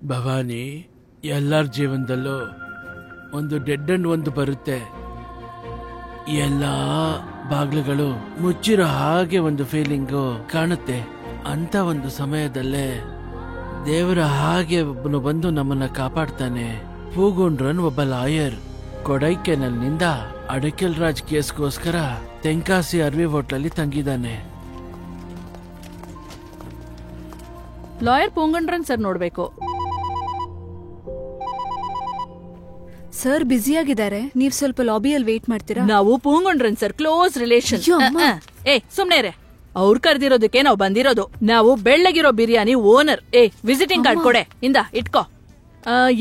ಭವಾನಿ, ಎಲ್ಲರ ಜೀವನದಲ್ಲೂ ಒಂದು ಡೆಡ್ ಅಂಡ್ ಒಂದು ಬರುತ್ತೆ. ಎಲ್ಲಾ ಬಾಗ್ಲುಗಳು ಮುಚ್ಚಿರೋ ಹಾಗೆ ಒಂದು ಫೀಲಿಂಗು ಕಾಣುತ್ತೆ. ಅಂತ ಒಂದು ಸಮಯದಲ್ಲೇ ದೇವರ ಹಾಗೆ ಒಬ್ಬನು ಬಂದು ನಮ್ಮನ್ನ ಕಾಪಾಡ್ತಾನೆ. ಪೂಗುಂಡ್ರನ್ ಒಬ್ಬ ಲಾಯರ್ ಕೊಡೈಕೆನಲ್ನಿಂದ ಅಡಕೆಲ್ ರಾಜ್ ಕೇಸ್ಗೋಸ್ಕರ ತೆಂಕಾಸಿ ಅರ್ವಿ ಹೋಟ್ಲಲ್ಲಿ ತಂಗಿದ್ದಾನೆ. ಲಾಯರ್ ಪೂಂಗಂಡ್ರನ್ ಸರ್ ನೋಡ್ಬೇಕು. ಸರ್ ಬ್ಯುಸಿಯಾಗಿದ್ದಾರೆ, ನೀವ್ ಸ್ವಲ್ಪ ಲಾಬಿಯಲ್ಲಿ ವೇಟ್ ಮಾಡ್ತೀರಾ? ನಾವು ಪೂಂಗಂಡ್ರನ್ ಸರ್ ಕ್ಲೋಸ್ ರಿಲೇಷನ್. ಸುಮ್ನೆ ರೇ, ಅವ್ರು ಕರ್ದಿರೋದಕ್ಕೆ ನಾವು ಬಂದಿರೋದು. ನಾವು ಬೆಳ್ಳಗಿರೋ ಬಿರಿಯಾನಿ ಓನರ್. ವಿಸಿಟಿಂಗ್ ಕಾರ್ಡ್ ಕೊಡೆ, ಇಂದ ಇಟ್ಕೋ.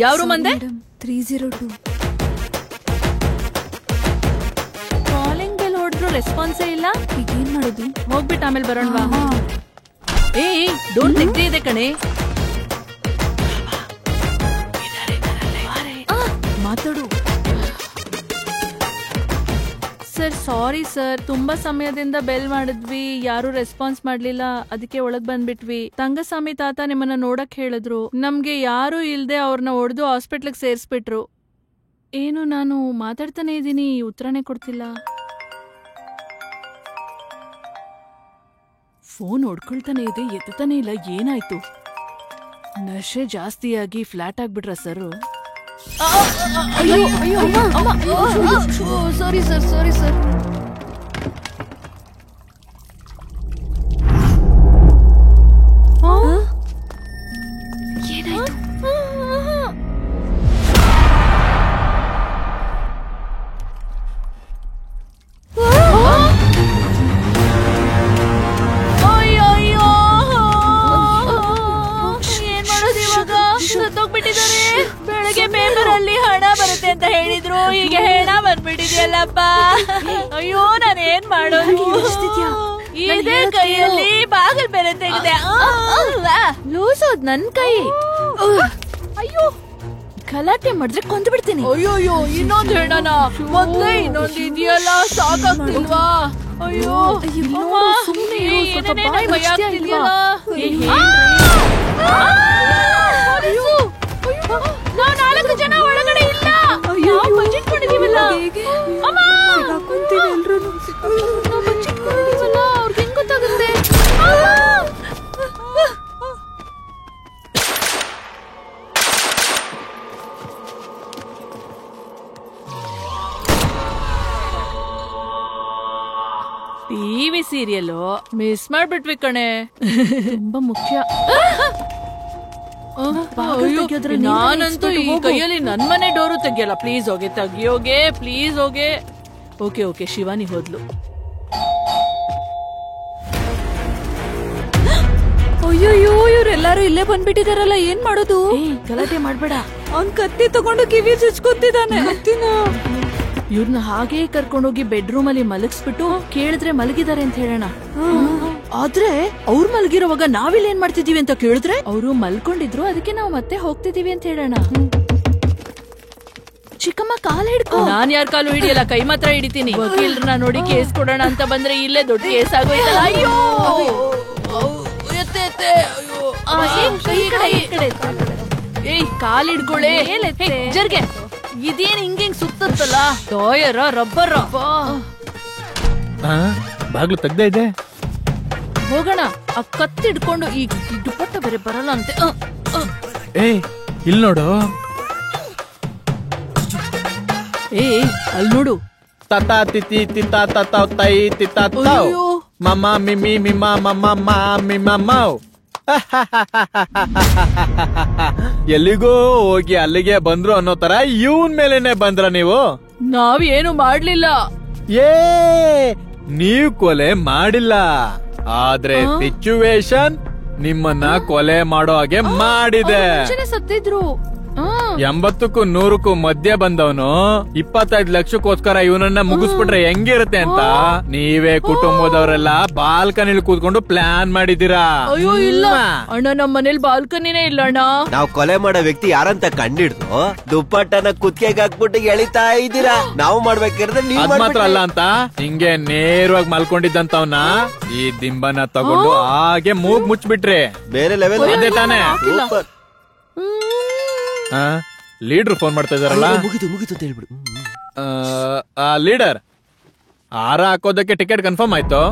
ಯಾವ ರೂಮ್ ಅಂದೆ? 302. ಕಾಲಿಂಗ್ ಬೆಲ್ ಹೊಡೆದ್ರು ರೆಸ್ಪಾನ್ಸೇ ಇಲ್ಲ. ಈಗ ಏನ್ ಮಾಡೋದು? ಹೋಗ್ಬಿಟ್ಟು ಆಮೇಲೆ ಬರೋಣವಾ? ಡೋಂಟ್ ತೆಗ್ದೇ ಇದೆ ಕಣೆ. ಮಾತಾಡು. ಸರ್ ಸಾರಿ ಸರ್, ತುಂಬಾ ಸಮಯದಿಂದ ಬೆಲ್ ಮಾಡಿದ್ವಿ, ಯಾರು ರೆಸ್ಪಾನ್ಸ್ ಮಾಡ್ಲಿಲ್ಲ, ಅದಕ್ಕೆ ಒಳಗ್ ಬಂದ್ಬಿಟ್ವಿ. ತಂಗಸ್ವಾಮಿ ತಾತ ನಿಮ್ಮನ್ನ ನೋಡಕ್ ಹೇಳಿದ್ರು. ನಮ್ಗೆ ಯಾರು ಇಲ್ದೆ ಅವ್ರನ್ನ ಹೊಡೆದು ಹಾಸ್ಪಿಟ್ಲಿಗೆ ಸೇರ್ಸ್ಬಿಟ್ರು. ಏನು ನಾನು ಮಾತಾಡ್ತಾನೆ ಇದೀನಿ, ಉತ್ತರನೇ ಕೊಡ್ತಿಲ್ಲ. ಫೋನ್ ಹೊಡ್ಕೊಳ್ತಾನೆ ಇದೆ, ಎತ್ತಾನೆ ಇಲ್ಲ. ಏನಾಯ್ತು? ನಶೆ ಜಾಸ್ತಿಯಾಗಿ ಫ್ಲಾಟ್ ಆಗ್ಬಿಟ್ರ sir? Sorry sir, sorry sir. ಏನಾಯ್ತು? ಬೆಳಗ್ಗೆ ಪೇಪರ್ ಅಲ್ಲಿ ಹಣ ಬರುತ್ತೆ ಅಂತ ಹೇಳಿದ್ರು, ಈಗ ಹೆಣ ಬಂದ್ಬಿಟ್ಟಿದ್ಯಲ್ಲಪ್ಪ. ಅಯ್ಯೋ, ನಾನು ಏನ್ ಮಾಡೋದು? ಇದೇ ಕೈಯಲ್ಲಿ ಬಾಗಿಲು ಬೇರೆ ತೆಗೆದೆ. ಲೂಸೋದ್ ನನ್ ಕೈ. ಅಯ್ಯೋ, ಗಲಾಟೆ ಮಾಡಿದ್ರೆ ಕೊಂದು ಬಿಡ್ತೀನಿ. ಅಯ್ಯೋಯ್ಯೋ, ಇನ್ನೊಂದು ಹೆಣನ? ಮೊದ್ಲೇ ಇನ್ನೊಂದು ಇದೆಯಲ್ಲ, ಸಾಕಾಗ್ತಿಲ್ವಾ? ಅಯ್ಯೋ ಸುಮ್ಮನೆ ಭಯ ಆಗ್ತಿದ್ಯಲ್ಲ. ನಾವು 4 ಜನ ಒಳಗಡೆ ಇಲ್ಲ. ಬಚ್ಚಿಟ್ಕೊಂಡಿದೀವಲ್ಲ, ಅವ್ರಿಗೆ ಹೆಂಗ್ ಗೊತ್ತಾಗುತ್ತೆ? ಟಿವಿ ಸೀರಿಯಲ್ ಮಿಸ್ ಮಾಡ್ಬಿಟ್ವಿ ಕಣೆ, ತುಂಬಾ ಮುಖ್ಯ. ನಾನಂತೂ ಈ ಕೈಯಲ್ಲಿ ನನ್ ಮನೆ ಡೋರು ತೆಗಿಯಲ್ಲ. ಪ್ಲೀಸ್ ಹೋಗೆ, ತೆಗಿಯೋಗೆ, ಪ್ಲೀಸ್ ಹೋಗೆ. ಓಕೆ ಓಕೆ, ಶಿವಾನಿ ಹೋದ್ಲು. ಅಯ್ಯೋ, ಇವ್ರೆಲ್ಲಾರು ಇಲ್ಲೇ ಬಂದ್ಬಿಟ್ಟಿದಾರಲ್ಲ, ಏನ್ ಮಾಡೋದು? ಗಲಾಟೆ ಮಾಡ್ಬೇಡ. ಅವ್ನ್ ಕತ್ತಿ ತಗೊಂಡು ಕಿವಿ ಚುಚ್ಕೊತಿದ್ದಾನೆ. ಇವ್ರನ್ನ ಹಾಗೆ ಕರ್ಕೊಂಡೋಗಿ ಬೆಡ್ರೂಮ್ ಅಲ್ಲಿ ಮಲಗಿಸ್ಬಿಟ್ಟು ಕೇಳಿದ್ರೆ ಮಲಗಿದ್ದಾರೆ ಅಂತ ಹೇಳೋಣ. ಆದ್ರೆ ಅವ್ರು ಮಲಗಿರೋವಾಗ ನಾವಿಲ್ಲಿ ಏನ್ ಮಾಡ್ತಿದೀವಿ ಅಂತ ಕೇಳಿದ್ರೆ ಅವರು ಮಲ್ಕೊಂಡಿದ್ರು, ಅದಕ್ಕೆ ನಾವು ಮತ್ತೆ ಹೋಗ್ತಿದೀವಿ ಅಂತ ಹೇಳೋಣ. ಚಿಕ್ಕಮ್ಮ ಕಾಲ್ ಹಿಡ್ಕೊ. ನಾನ್ ಯಾರ ಕಾಲು ಹಿಡಿಯಲ್ಲ, ಕೈ ಮಾತ್ರ ಹಿಡಿತೀನಿ. ವಕೀಲ್ರನ್ನ ನೋಡಿ ಕೇಸ್ ಕೊಡೋಣ ಅಂತ ಬಂದ್ರೆ ಇಲ್ಲೇ ದೊಡ್ಡ ಕೇಸ್ ಆಗೋಯ್ತಲ್ಲ. ಅಯ್ಯೋ, ಕಾಲ್ ಹಿಡ್ಕೊಳ್ಳೆ, ಜರ್ಗೆ. ಇದೇನ್ ಹಿಂಗ್ ಸುತ್ತಲ್ಲ? ಲಾಯರ ರಬ್ಬರ್. ಬಾಗ್ಲು ತೆಗ್ದೇ ಇದೆ. ಹೋಗೋಣ. ಆ ಕತ್ತಿಡ್ಕೊಂಡು ಈಗ ದುಪ್ಪಟ್ಟ ಬೇರೆ ಬರಲ್ಲ ಅಂತೆ. ಇಲ್ಲಿ ನೋಡು. ಅಲ್ಲಿ ನೋಡು. ತತಾ ತಿತಿ ತಿತಾ ತತಾ ತೈ ತಿತಾ ತೌ ಮಮ್ಮ ಮಿಮಿ ಮಿಮ ಮಮ್ಮ ಮಾ ಮಿಮ ಮೌ. ಎಲ್ಲಿಗೋ ಹೋಗಿ ಅಲ್ಲಿಗೆ ಬಂದ್ರು ಅನ್ನೋ ತರ ಇವನ್ ಮೇಲೆನೆ ಬಂದ್ರ ನೀವು? ನಾವೇನು ಮಾಡ್ಲಿಲ್ಲ. ನೀವ್ ಕೊಲೆ ಮಾಡಿಲ್ಲ, ಆದ್ರೆ ಸಿಚುವೇಶನ್ ನಿಮ್ಮನ್ನ ಕೊಲೆ ಮಾಡೋ ಹಾಗೆ ಮಾಡಿದೆ. ಸತ್ತಿದ್ರು. 80ಕ್ಕೂ 100ಕ್ಕೂ ಮಧ್ಯೆ ಬಂದವನು 25 ಲಕ್ಷಕ್ಕೋಸ್ಕರ ಇವನನ್ನ ಮುಗಿಸ್ಬಿಟ್ರೆ ಹೆಂಗಿರುತ್ತೆ ಅಂತ ನೀವೇ ಕುಟುಂಬದವರೆಲ್ಲ ಬಾಲ್ಕನಿಲಿ ಕೂತ್ಕೊಂಡು ಪ್ಲಾನ್ ಮಾಡಿದೀರಾ. ಅಯ್ಯೋ ಇಲ್ಲ ಅಣ್ಣ, ನಮ್ ಮನೇಲಿ ಬಾಲ್ಕನಿನೇ ಇಲ್ಲ ಅಣ್ಣ. ನಾವ್ ಕೊಲೆ ಮಾಡೋ ವ್ಯಕ್ತಿ ಯಾರಂತ ಕಂಡಿಡ್ದು ದುಪ್ಪಟ್ಟನ ಕುತ್ತಿಗೆಗೆ ಹಾಕ್ಬಿಟ್ಟು ಎಳಿತಾ ಇದ್ದೀರಾ. ನಾವು ಮಾಡ್ಬೇಕಿದ್ರೆ ಅದ್ ಮಾತ್ರ ಅಲ್ಲ ಅಂತ ಹಿಂಗೆ ನೇರವಾಗಿ ಮಲ್ಕೊಂಡಿದ್ದಂತವ್ನ ಈ ದಿಂಬನ ತಗೊಂಡು ಹಾಗೆ ಮೂಗ್ ಮುಚ್ಬಿಟ್ರಿ. ಬೇರೆ ಲೆವೆಲ್ ಅದೇ ತಾನೇ. ಲೀಡರ್ ಫೋನ್ ಮಾಡ್ತಾ ಇದಾರಲ್ಲ. ಮುಗಿತು ಅಂತ ಹೇಳ್ಬಿಡು. ಲೀಡರ್, ಹಾರ ಹಾಕೋದಕ್ಕೆ ಟಿಕೆಟ್ ಕನ್ಫರ್ಮ್ ಆಯ್ತು.